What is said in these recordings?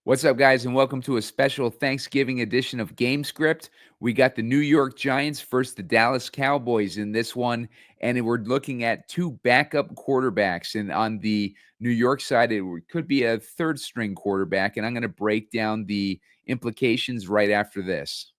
What's up, guys, and welcome to a special Thanksgiving edition of Gamescript. We got the New York Giants versus the Dallas Cowboys in this one, and we're looking at two backup quarterbacks. And on the New York side, it could be a third-string quarterback, and I'm going to break down the implications right after this.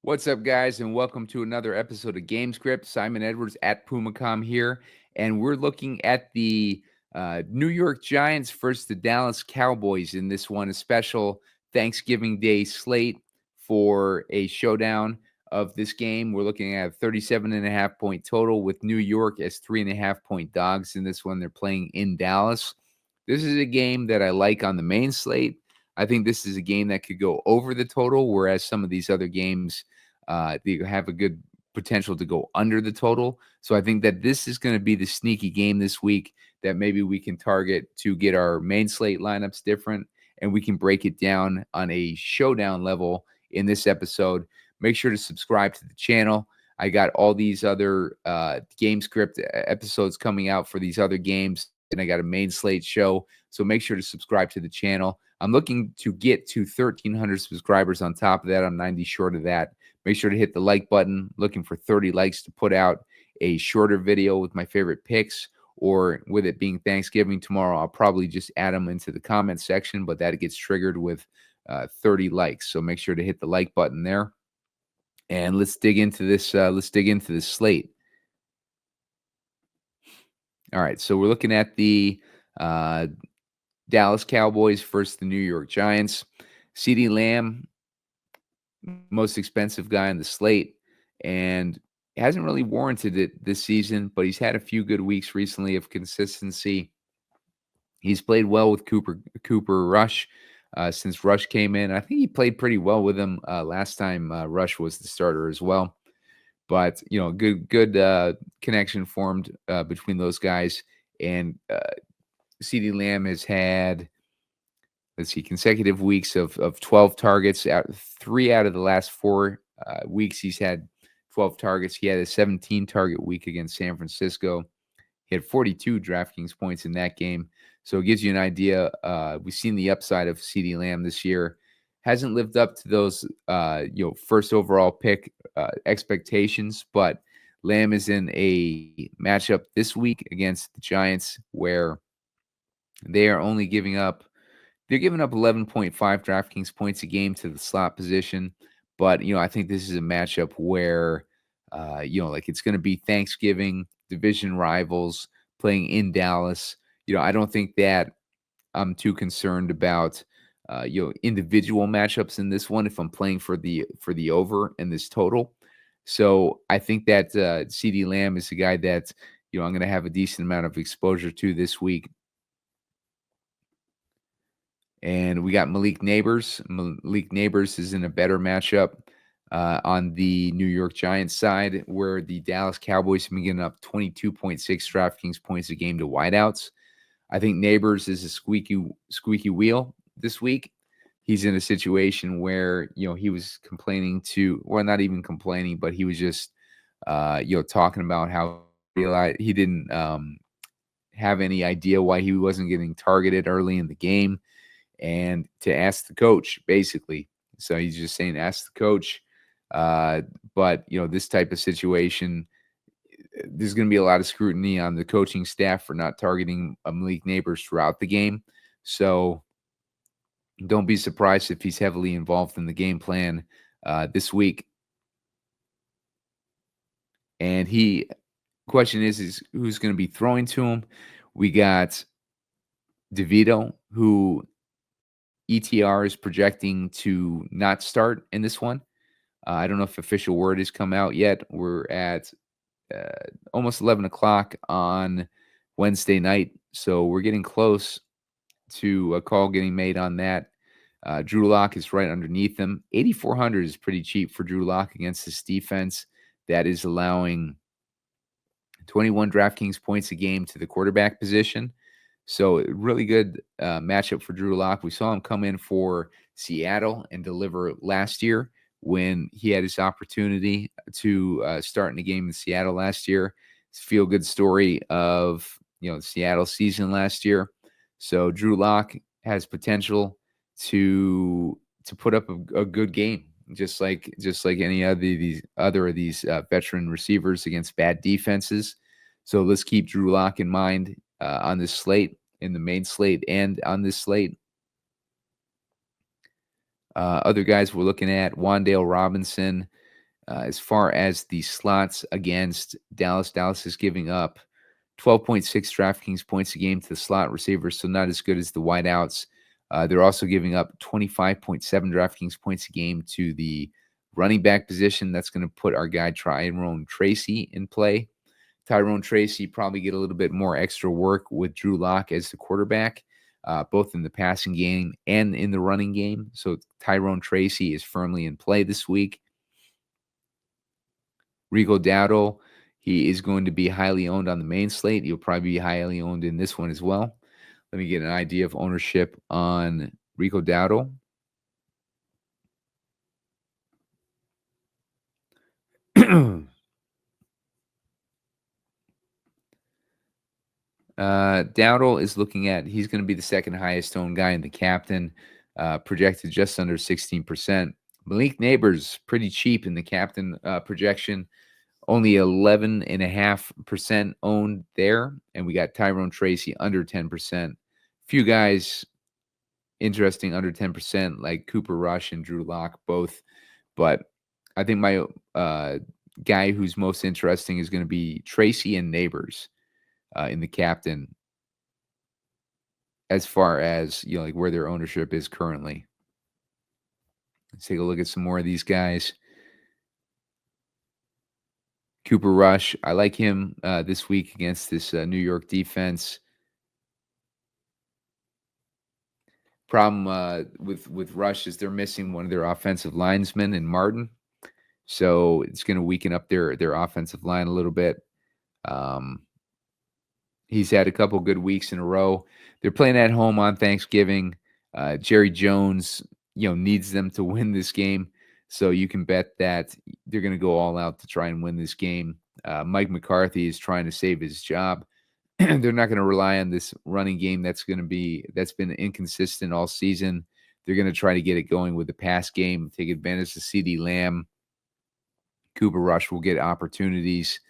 What's up, guys, and welcome to another episode of Gamescript. Simon Edwards at Pumacom here, and we're looking at the New York Giants versus the Dallas Cowboys in this one, a special Thanksgiving Day slate for a showdown of this game. We're looking at a 37.5 point total with New York as 3.5 point dogs in this one. They're playing in Dallas. This is a game that I like on the main slate. I think this is a game that could go over the total, whereas some of these other games they have a good potential to go under the total. So I think that this is going to be the sneaky game this week that maybe we can target to get our main slate lineups different, and we can break it down on a showdown level in this episode. Make sure to subscribe to the channel. I got all these other Gamescript episodes coming out for these other games, and I got a main slate show. So make sure to subscribe to the channel. I'm looking to get to 1,300 subscribers on top of that. I'm 90 short of that. Make sure to hit the like button. Looking for 30 likes to put out a shorter video with my favorite picks, or with it being Thanksgiving tomorrow, I'll probably just add them into the comment section, but that gets triggered with 30 likes. So make sure to hit the like button there. And let's dig into this. Let's dig into this slate. All right, so we're looking at the Dallas Cowboys versus the New York Giants. Ceedee Lamb, most expensive guy on the slate, and hasn't really warranted it this season, but he's had a few good weeks recently of consistency. He's played well with Cooper Rush since Rush came in. I think he played pretty well with him last time Rush was the starter as well. But good connection formed between those guys. And Ceedee Lamb has had, consecutive weeks of 12 targets. 3 out of the last 4 weeks, he's had 12 targets. He had a 17-target week against San Francisco. He had 42 DraftKings points in that game. So it gives you an idea. We've seen the upside of Ceedee Lamb this year. Hasn't lived up to those, first overall pick expectations, but Lamb is in a matchup this week against the Giants where they are only giving up 11.5 DraftKings points a game to the slot position. But, I think this is a matchup where, it's going to be Thanksgiving, division rivals playing in Dallas. I don't think that I'm too concerned about, individual matchups in this one if I'm playing for the over and this total. So I think that Ceedee Lamb is a guy that, I'm going to have a decent amount of exposure to this week. And we got Malik Nabors. Malik Nabors is in a better matchup on the New York Giants side, where the Dallas Cowboys have been getting up 22.6 DraftKings points a game to wideouts. I think Nabors is a squeaky wheel this week. He's in a situation where, he was complaining not even complaining, but he was just, talking about how he didn't have any idea why he wasn't getting targeted early in the game. And to ask the coach, basically. So he's just saying, ask the coach. But, this type of situation, there's going to be a lot of scrutiny on the coaching staff for not targeting Malik Nabors throughout the game. So don't be surprised if he's heavily involved in the game plan this week. And question is who's going to be throwing to him? We got DeVito, who ETR is projecting to not start in this one. I don't know if official word has come out yet. We're at almost 11 o'clock on Wednesday night, so we're getting close to a call getting made on that. Drew Lock is right underneath him. 8,400 is pretty cheap for Drew Lock against this defense that is allowing 21 DraftKings points a game to the quarterback position. So really good matchup for Drew Lock. We saw him come in for Seattle and deliver last year when he had his opportunity to start in a game in Seattle last year. It's a feel-good story of the Seattle season last year. So Drew Lock has potential to put up a good game, just like any other of these veteran receivers against bad defenses. So let's keep Drew Lock in mind on this slate, in the main slate, and on this slate. Other guys we're looking at, Wan'Dale Robinson. As far as the slots against Dallas is giving up 12.6 DraftKings points a game to the slot receivers, so not as good as the wideouts. They're also giving up 25.7 DraftKings points a game to the running back position. That's going to put our guy Tyrone Tracy in play. Tyrone Tracy probably get a little bit more extra work with Drew Lock as the quarterback, both in the passing game and in the running game. So Tyrone Tracy is firmly in play this week. Rico Dowdle, he is going to be highly owned on the main slate. He'll probably be highly owned in this one as well. Let me get an idea of ownership on Rico Dowdle. Dowdle is looking at, he's going to be the second highest owned guy in the captain, projected just under 16%. Malik Nabors, pretty cheap in the captain projection, only 11.5% owned there. And we got Tyrone Tracy under 10%. Few guys interesting under 10%, like Cooper Rush and Drew Lock both. But I think my guy who's most interesting is going to be Tracy and Nabors in the captain, as far as like where their ownership is currently. Let's take a look at some more of these guys. Cooper Rush, I like him this week against this New York defense. Problem with Rush is they're missing one of their offensive linesmen in Martin, so it's going to weaken up their offensive line a little bit. He's had a couple good weeks in a row. They're playing at home on Thanksgiving. Jerry Jones, needs them to win this game, so you can bet that they're going to go all out to try and win this game. Mike McCarthy is trying to save his job. They're not going to rely on this running game that's been inconsistent all season. They're going to try to get it going with the pass game, take advantage of Ceedee Lamb. Cooper Rush will get opportunities.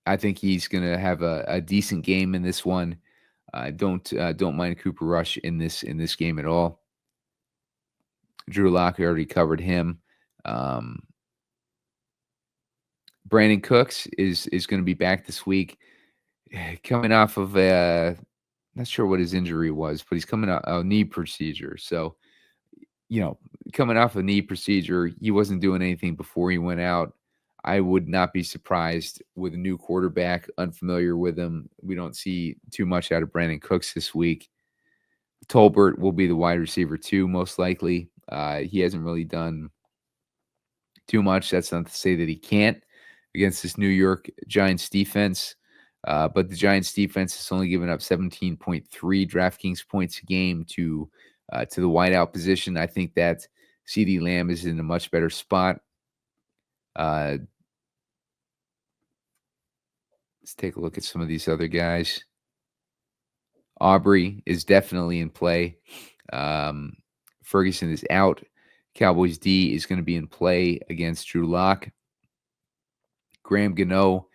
I think he's going to have a decent game in this one. Don't mind Cooper Rush in this game at all. Drew Lock, I already covered him. Brandon Cooks is going to be back this week, coming off of not sure what his injury was, but he's coming out a knee procedure. So, coming off a knee procedure, he wasn't doing anything before he went out. I would not be surprised with a new quarterback, unfamiliar with him. We don't see too much out of Brandon Cooks this week. Tolbert will be the wide receiver too, most likely. He hasn't really done too much. That's not to say that he can't against this New York Giants defense. But the Giants defense has only given up 17.3 DraftKings points a game to the wideout position. I think that Ceedee Lamb is in a much better spot. Let's take a look at some of these other guys. Aubrey is definitely in play. Ferguson is out. Cowboys D is going to be in play against Drew Lock. Graham Gano,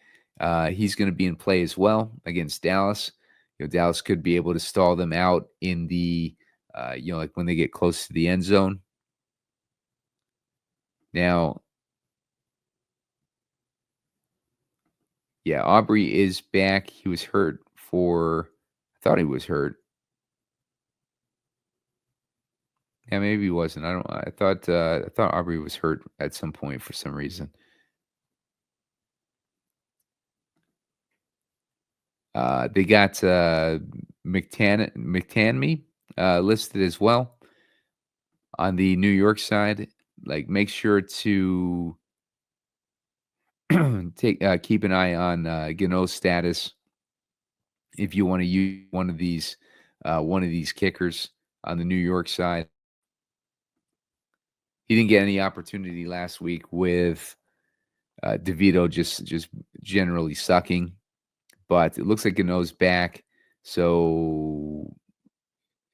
he's going to be in play as well against Dallas. Dallas could be able to stall them out in the, like when they get close to the end zone. Now, yeah, Aubrey is back. He was hurt I thought he was hurt. Yeah, maybe he wasn't. I thought Aubrey was hurt at some point for some reason. They got McTanmy listed as well on the New York side. Like, make sure to keep an eye on Gano's status if you want to use one of these kickers on the New York side. He didn't get any opportunity last week with DeVito just generally sucking, but it looks like Gano's back. So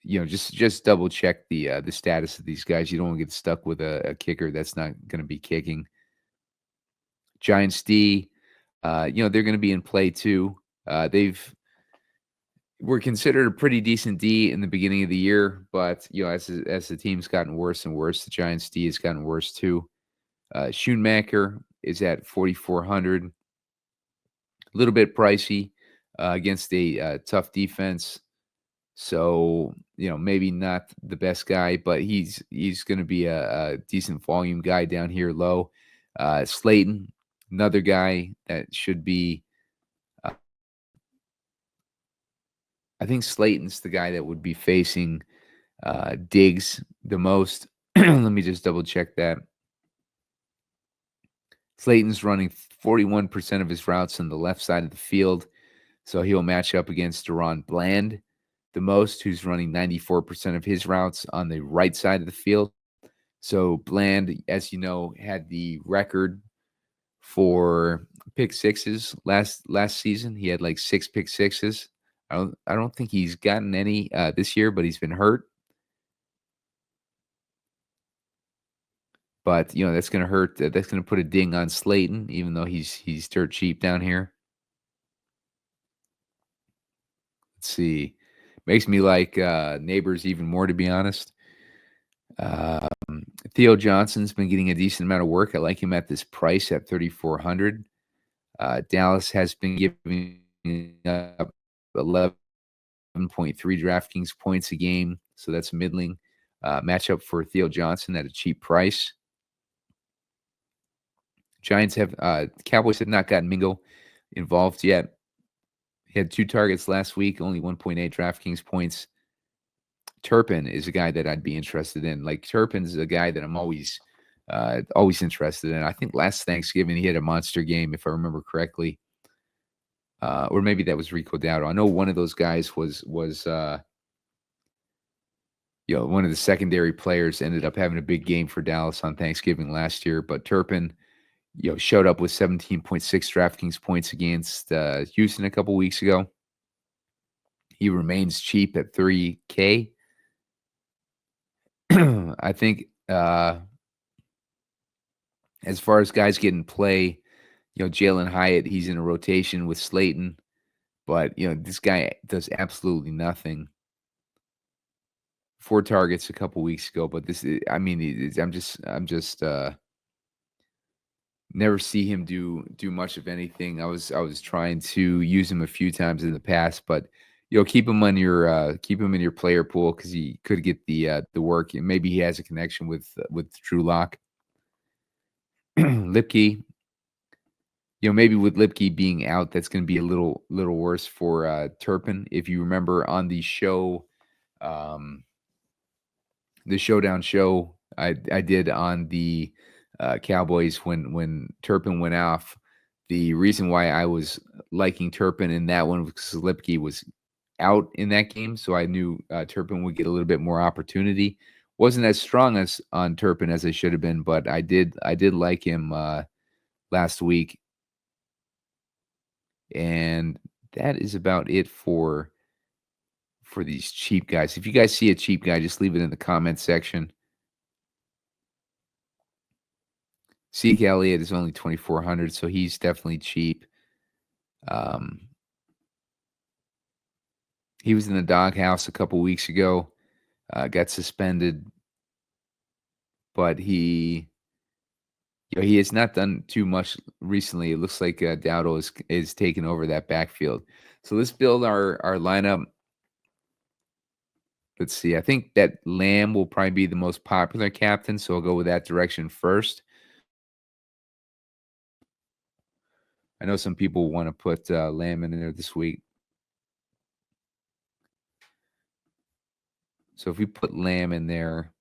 just double check the status of these guys. You don't want to get stuck with a kicker that's not going to be kicking. Giants D, they're going to be in play too. They've were considered a pretty decent D in the beginning of the year, but as the team's gotten worse and worse, the Giants D has gotten worse too. Schoonmaker is at 4,400, a little bit pricey against a tough defense. So maybe not the best guy, but he's going to be a decent volume guy down here low. Slayton, another guy that should be. I think Slayton's the guy that would be facing Diggs the most. Let me just double check that. Slayton's running 41% of his routes on the left side of the field, so he'll match up against Deron Bland the most, who's running 94% of his routes on the right side of the field. So Bland, as you know, had the record for pick sixes last season. He had like 6 pick sixes. I don't think he's gotten any this year, but he's been hurt. But that's going to hurt. That's going to put a ding on Slayton, even though he's dirt cheap down here. Let's see. Makes me like Nabors even more, to be honest. Theo Johnson's been getting a decent amount of work. I like him at this price at 3,400. Dallas has been giving up 11.3 DraftKings points a game, so that's middling. Matchup for Theo Johnson at a cheap price. Cowboys have not gotten Mingo involved yet. He had 2 targets last week, only 1.8 DraftKings points. Turpin is a guy that I'd be interested in. Like Turpin's a guy that I'm always interested in. I think last Thanksgiving he had a monster game, if I remember correctly. Or maybe that was Rico Dowdle. I know one of those guys was one of the secondary players ended up having a big game for Dallas on Thanksgiving last year. But Turpin, showed up with 17.6 DraftKings points against Houston a couple weeks ago. He remains cheap at 3K. I think as far as guys getting play, Jalen Hyatt, he's in a rotation with Slayton, but this guy does absolutely nothing. 4 targets a couple weeks ago, but I'm just never see him do much of anything. I was trying to use him a few times in the past, but keep him in your player pool because he could get the work. And maybe he has a connection with Drew Lock. Lipke, maybe with Lipke being out, that's going to be a little worse for Turpin. If you remember on the show, the Showdown show I did on the Cowboys when Turpin went off, the reason why I was liking Turpin in that one was because Lipke was out in that game, so I knew Turpin would get a little bit more opportunity. Wasn't as strong as on Turpin as I should have been, but I did like him last week. And that is about it for these cheap guys. If you guys see a cheap guy, just leave it in the comment section. Zeke Elliott is only 2,400, so he's definitely cheap. He was in the doghouse a couple weeks ago, got suspended, but he has not done too much recently. It looks like Dowdle is taking over that backfield. So let's build our lineup. Let's see. I think that Lamb will probably be the most popular captain, so I'll go with that direction first. I know some people want to put Lamb in there this week. So if we put Lamb in there,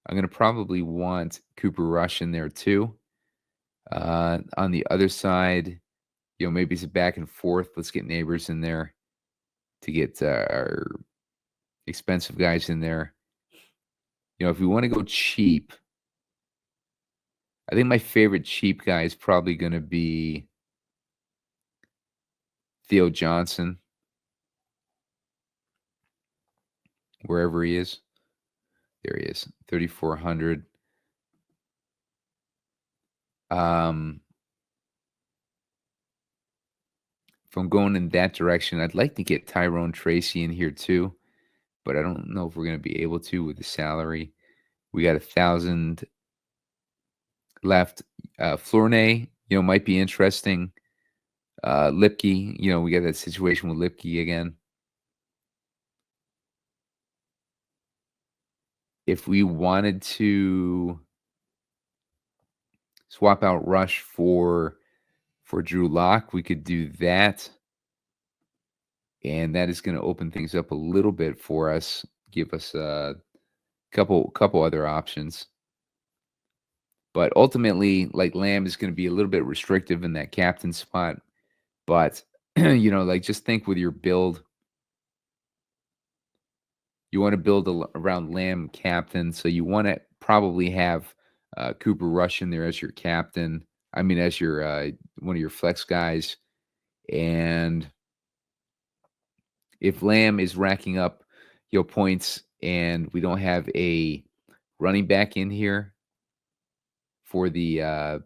I'm going to probably want Cooper Rush in there too. On the other side, maybe it's a back and forth. Let's get Nabors in there to get our expensive guys in there. If we want to go cheap, I think my favorite cheap guy is probably going to be Theo Johnson, wherever he is. There he is, 3,400. If I'm going in that direction, I'd like to get Tyrone Tracy in here too, but I don't know if we're going to be able to with the salary. We got 1,000 left. Flournoy, might be interesting. Lipke, we got that situation with Lipke again. If we wanted to swap out Rush for Drew Lock, we could do that. And that is going to open things up a little bit for us, give us a couple other options. But ultimately, like Lamb is going to be a little bit restrictive in that captain spot. But, just think with your build, you want to build around Lamb captain. So you want to probably have Cooper Rush in there as your captain. I mean, as your one of your flex guys. And if Lamb is racking up points and we don't have a running back in here for the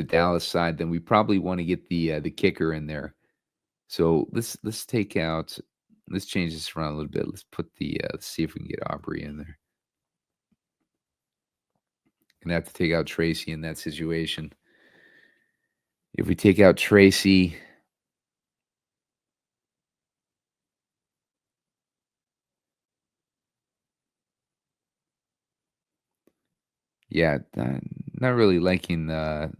Dallas side, then we probably want to get the kicker in there. So let's take out. Let's change this around a little bit. Let's put let's see if we can get Aubrey in there. Gonna have to take out Tracy in that situation. If we take out Tracy, yeah, not really liking that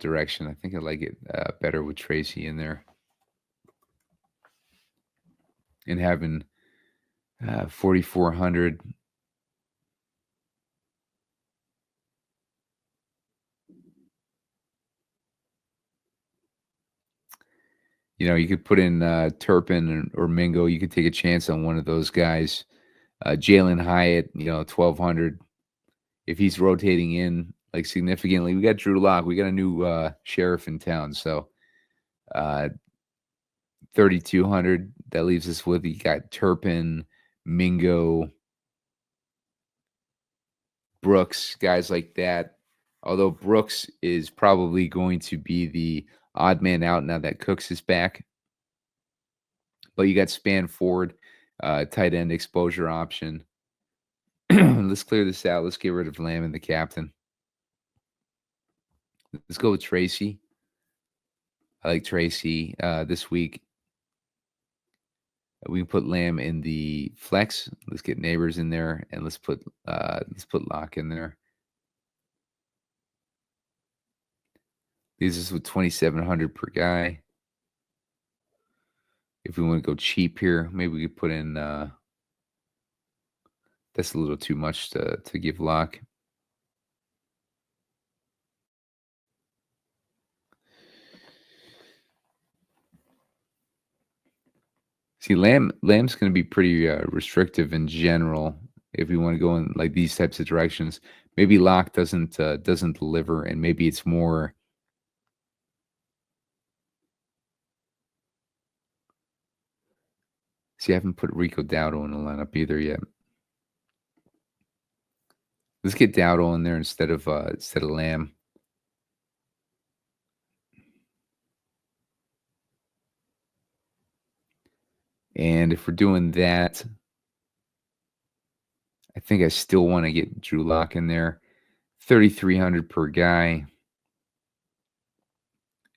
direction. I think I like it better with Tracy in there and having 4,400. You could put in Turpin or Mingo. You could take a chance on one of those guys. Jalen Hyatt, 1,200. If he's rotating in like significantly, we got Drew Lock. We got a new sheriff in town. So 3,200. That leaves us with, you got Turpin, Mingo, Brooks, guys like that. Although Brooks is probably going to be the odd man out now that Cooks is back. But you got Span Ford, tight end exposure option. Let's clear this out. Let's get rid of Lamb and the captain. Let's go with Tracy. I like Tracy this week. We can put Lamb in the flex. Let's get Nabors in there, and let's put Lock in there. Leaves us with 2,700 per guy. If we want to go cheap here, maybe we could put in. That's a little too much to give Lock. See, Lamb's going to be pretty restrictive in general. If we want to go in like these types of directions, maybe Lock doesn't deliver, and maybe it's more. See, I haven't put Rico Dowdle in the lineup either yet. Let's get Dowdle in there instead of Lamb. And if we're doing that, I think I still want to get Drew Lock in there. 3,300 per guy.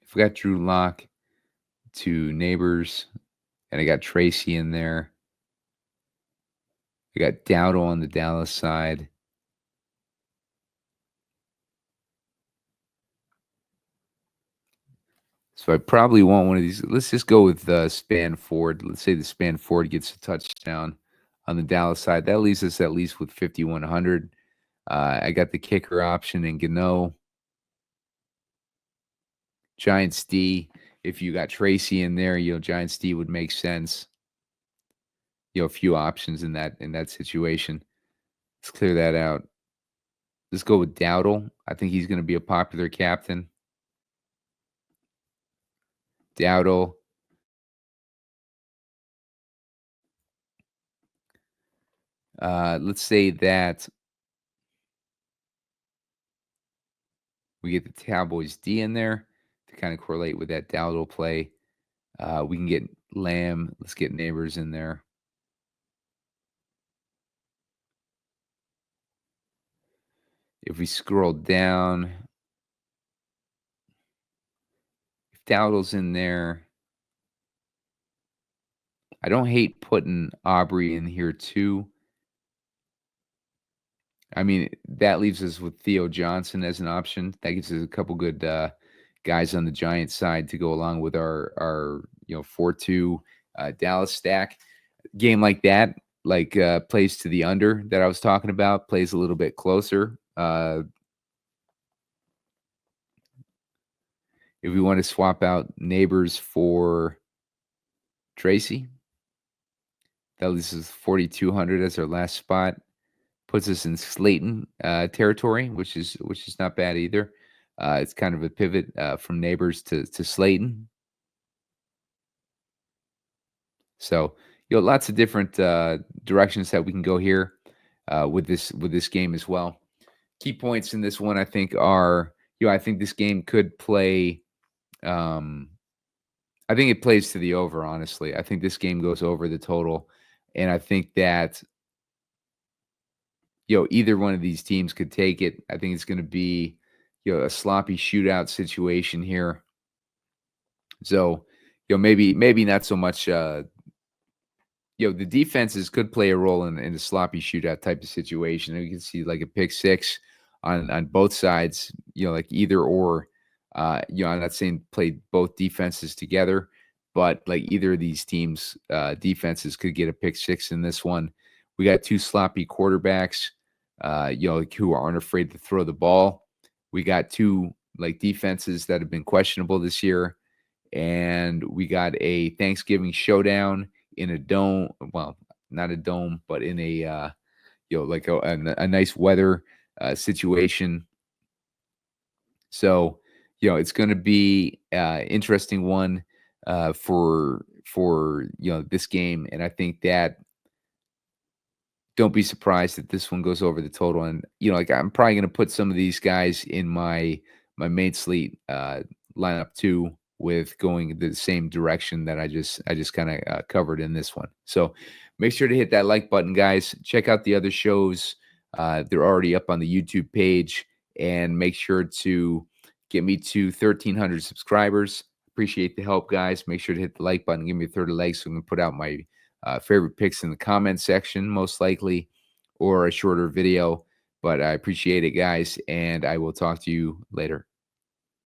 If we got Drew Lock to Nabors, and I got Tracy in there. I got Dowdle on the Dallas side. So I probably want one of these. Let's just go with Span Ford. Let's say the Span Ford gets a touchdown. on the Dallas side. That leaves us at least with 5,100. I got the kicker option in Gano. Giants D. If you got Tracy in there, Giants D would make sense. A few options in that situation. Let's clear that out. Let's go with Dowdle. I think he's going to be a popular captain. Dowdle. Let's say that we get the Cowboys D in there to kind of correlate with that Dowdle play. We can get Lamb. Let's get Nabors in there. If we scroll down, if Dowdle's in there, I don't hate putting Aubrey in here too. I mean, that leaves us with Theo Johnson as an option. That gives us a couple good guys on the Giants side to go along with our 4-2 Dallas stack. Game like that, plays to the under that I was talking about, plays a little bit closer. If we want to swap out Nabors for Tracy, that leaves us 4,200 as our last spot. Puts us in Slayton territory, which is not bad either. It's kind of a pivot from Nabors to Slayton. So lots of different directions that we can go here with this game as well. Key points in this one, I think, are I think this game could play. I think it plays to the over. Honestly, I think this game goes over the total, and I think that either one of these teams could take it. I think it's going to be a sloppy shootout situation here. So maybe not so much. The defenses could play a role in a sloppy shootout type of situation. You can see like a pick six on both sides, like either or. I'm not saying play both defenses together, but like either of these teams' defenses could get a pick six in this one. We got two sloppy quarterbacks, who aren't afraid to throw the ball. We got two defenses that have been questionable this year, and we got a Thanksgiving showdown in a dome. Well, not a dome, but in a a nice weather situation. So it's going to be interesting one for this game, and I think that don't be surprised that this one goes over the total. And I'm probably going to put some of these guys in my main slate lineup too, with going the same direction that I just kind of covered in this one. So make sure to hit that like button, guys. Check out the other shows. They're already up on the YouTube page, and make sure to get me to 1,300 subscribers. Appreciate the help, guys. Make sure to hit the like button. Give me a third of leg so we can put out my favorite picks in the comment section, most likely, or a shorter video. But I appreciate it, guys, and I will talk to you later.